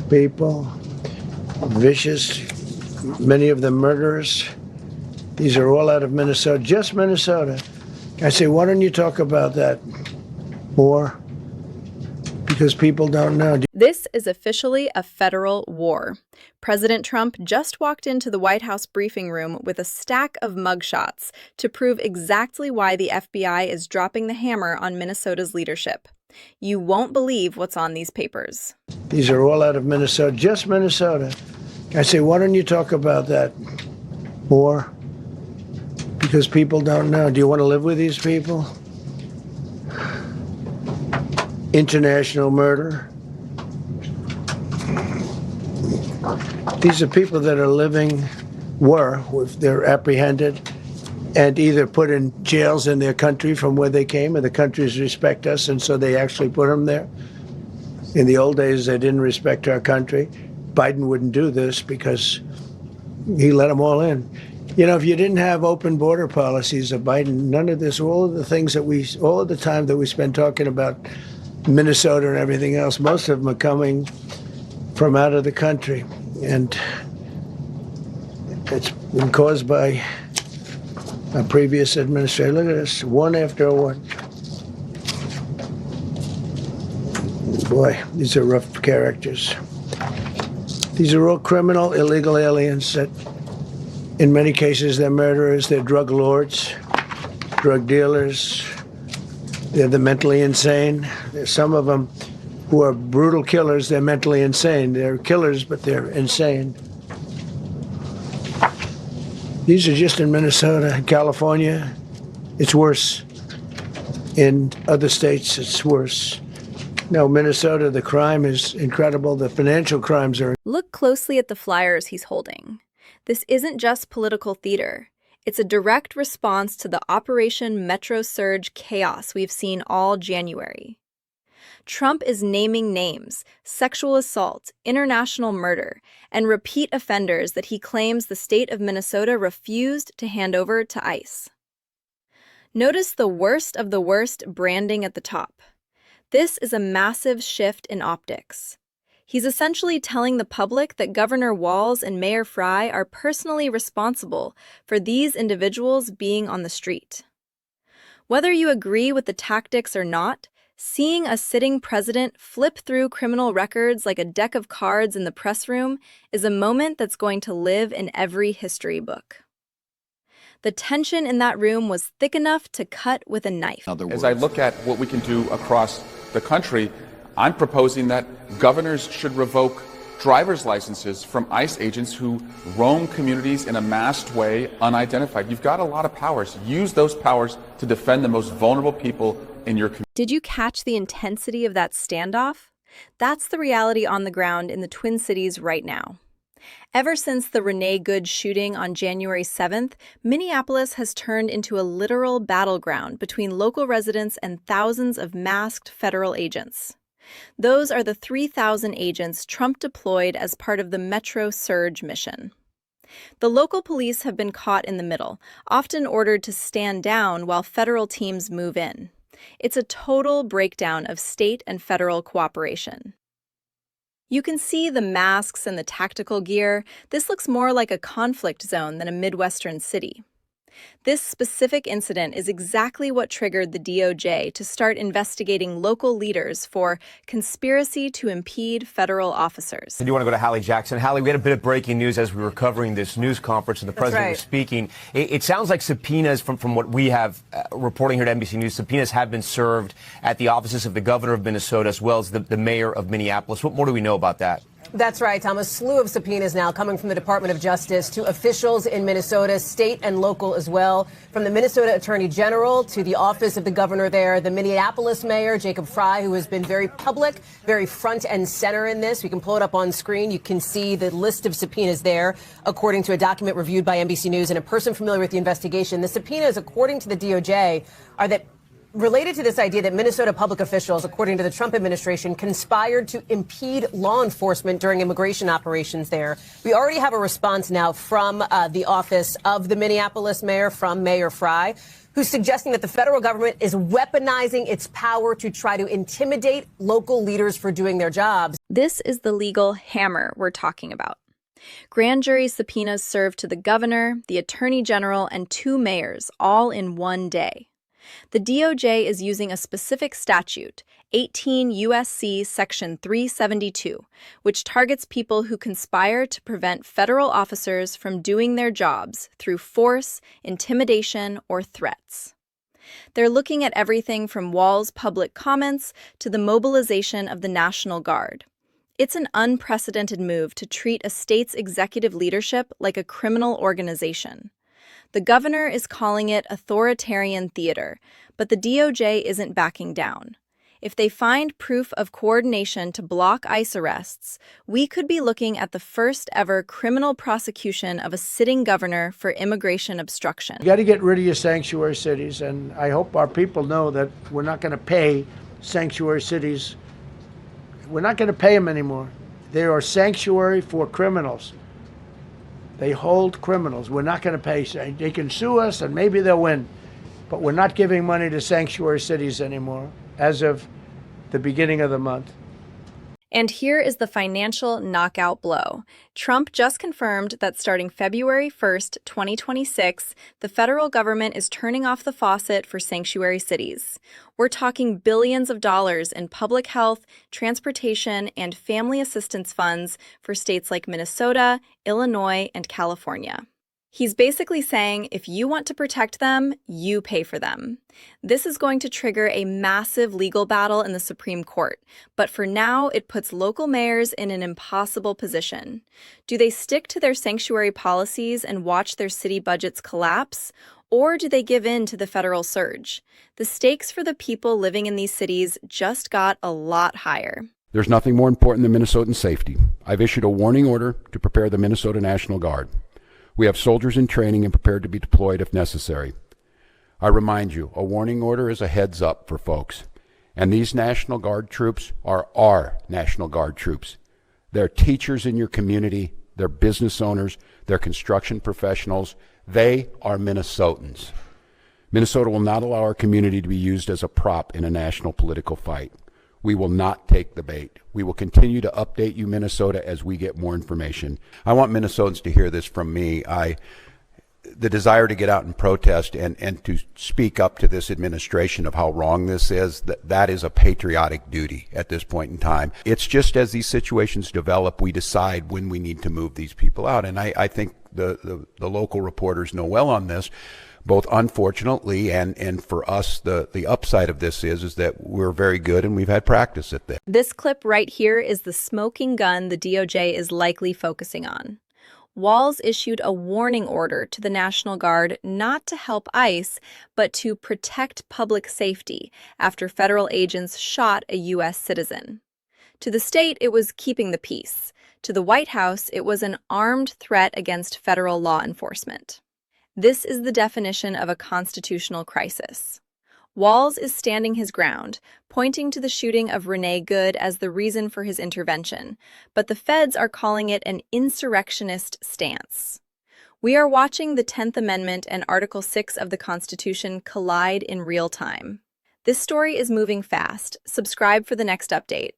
people, vicious, many of them murderers. These are all out of Minnesota, just Minnesota. I say, why don't you talk about that more? Because people don't know. This is officially a federal war. President Trump just walked into the White House briefing room with a stack of mugshots to prove exactly why the FBI is dropping the hammer on Minnesota's leadership. You won't believe what's on these papers. These are all out of Minnesota, just Minnesota. I say, why don't you talk about that more? Because people don't know. Do you want to live with these people? International murder. These are people that are living, they're apprehended and either put in jails in their country from where they came, and the countries respect us, and so they actually put them there. In the old days, they didn't respect our country. Biden wouldn't do this because he let them all in. You know, if you didn't have open border policies of Biden, none of this, all of the things that all of the time that we spend talking about Minnesota and everything else, most of them are coming from out of the country. And it's been caused by a previous administration. Look at this, one after one. Boy, these are rough characters. These are all criminal, illegal aliens that, in many cases, they're murderers, they're drug lords, drug dealers. They're the mentally insane. There's some of them who are brutal killers. They're mentally insane. They're killers, but they're insane. These are just in Minnesota, California. It's worse. In other states, it's worse. No, Minnesota, the crime is incredible. The financial crimes are. Look closely at the flyers he's holding. This isn't just political theater. It's a direct response to the Operation Metro Surge chaos we've seen all January. Trump is naming names, sexual assault, international murder, and repeat offenders that he claims the state of Minnesota refused to hand over to ICE. Notice the worst of the worst branding at the top. This is a massive shift in optics. He's essentially telling the public that Governor Walz and Mayor Frey are personally responsible for these individuals being on the street. Whether you agree with the tactics or not, seeing a sitting president flip through criminal records like a deck of cards in the press room is a moment that's going to live in every history book. The tension in that room was thick enough to cut with a knife. As I look at what we can do across the country, I'm proposing that governors should revoke driver's licenses from ICE agents who roam communities in a masked way, unidentified. You've got a lot of powers. Use those powers to defend the most vulnerable people in your community. Did you catch the intensity of that standoff? That's the reality on the ground in the Twin Cities right now. Ever since the Renee Good shooting on January 7th, Minneapolis has turned into a literal battleground between local residents and thousands of masked federal agents. Those are the 3,000 agents Trump deployed as part of the Metro Surge mission. The local police have been caught in the middle, often ordered to stand down while federal teams move in. It's a total breakdown of state and federal cooperation. You can see the masks and the tactical gear. This looks more like a conflict zone than a Midwestern city. This specific incident is exactly what triggered the DOJ to start investigating local leaders for conspiracy to impede federal officers. And you want to go to Hallie Jackson. Hallie, we had a bit of breaking news as we were covering this news conference and the president was speaking. It sounds like subpoenas, from what we have reporting here at NBC News, subpoenas have been served at the offices of the governor of Minnesota as well as the mayor of Minneapolis. What more do we know about that? That's right, Tom. A slew of subpoenas now coming from the Department of Justice to officials in Minnesota, state and local as well, from the Minnesota Attorney General to the office of the governor there, the Minneapolis mayor, Jacob Frey, who has been very public, very front and center in this. We can pull it up on screen. You can see the list of subpoenas there, according to a document reviewed by NBC News and a person familiar with the investigation. The subpoenas, according to the DOJ, are that related to this idea that Minnesota public officials, according to the Trump administration, conspired to impede law enforcement during immigration operations there. We already have a response now from the office of the Minneapolis mayor, from Mayor Frey, who's suggesting that the federal government is weaponizing its power to try to intimidate local leaders for doing their jobs. This is the legal hammer we're talking about. Grand jury subpoenas served to the governor, the attorney general, and 2 mayors, all in one day. The DOJ is using a specific statute, 18 U.S.C. Section 372, which targets people who conspire to prevent federal officers from doing their jobs through force, intimidation, or threats. They're looking at everything from Walz public comments to the mobilization of the National Guard. It's an unprecedented move to treat a state's executive leadership like a criminal organization. The governor is calling it authoritarian theater, but the DOJ isn't backing down. If they find proof of coordination to block ICE arrests, we could be looking at the first ever criminal prosecution of a sitting governor for immigration obstruction. You got to get rid of your sanctuary cities, and I hope our people know that we're not going to pay sanctuary cities. We're not going to pay them anymore. They are sanctuary for criminals. They hold criminals. We're not going to pay. They can sue us, and maybe they'll win. But we're not giving money to sanctuary cities anymore as of the beginning of the month. And here is the financial knockout blow. Trump just confirmed that starting February 1st, 2026, the federal government is turning off the faucet for sanctuary cities. We're talking billions of dollars in public health, transportation, and family assistance funds for states like Minnesota, Illinois, and California. He's basically saying, if you want to protect them, you pay for them. This is going to trigger a massive legal battle in the Supreme Court, but for now, it puts local mayors in an impossible position. Do they stick to their sanctuary policies and watch their city budgets collapse, or do they give in to the federal surge? The stakes for the people living in these cities just got a lot higher. There's nothing more important than Minnesotan safety. I've issued a warning order to prepare the Minnesota National Guard. We have soldiers in training and prepared to be deployed if necessary. I remind you, a warning order is a heads up for folks. And these National Guard troops are our National Guard troops. They're teachers in your community, they're business owners, they're construction professionals. They are Minnesotans. Minnesota will not allow our community to be used as a prop in a national political fight. We will not take the bait. We will continue to update you, Minnesota, as we get more information. I want Minnesotans to hear this from me. The desire to get out and protest and to speak up to this administration of how wrong this is, that is a patriotic duty at this point in time. It's just as these situations develop, we decide when we need to move these people out. And I think the local reporters know well on this. Both unfortunately and for us, the upside of this is that we're very good and we've had practice at this. This clip right here is the smoking gun the DOJ is likely focusing on. Walz issued a warning order to the National Guard not to help ICE, but to protect public safety after federal agents shot a U.S. citizen. To the state, it was keeping the peace. To the White House, it was an armed threat against federal law enforcement. This is the definition of a constitutional crisis. Walz is standing his ground, pointing to the shooting of Renee Good as the reason for his intervention, but the feds are calling it an insurrectionist stance. We are watching the 10th Amendment and Article 6 of the Constitution collide in real time. This story is moving fast. Subscribe for the next update.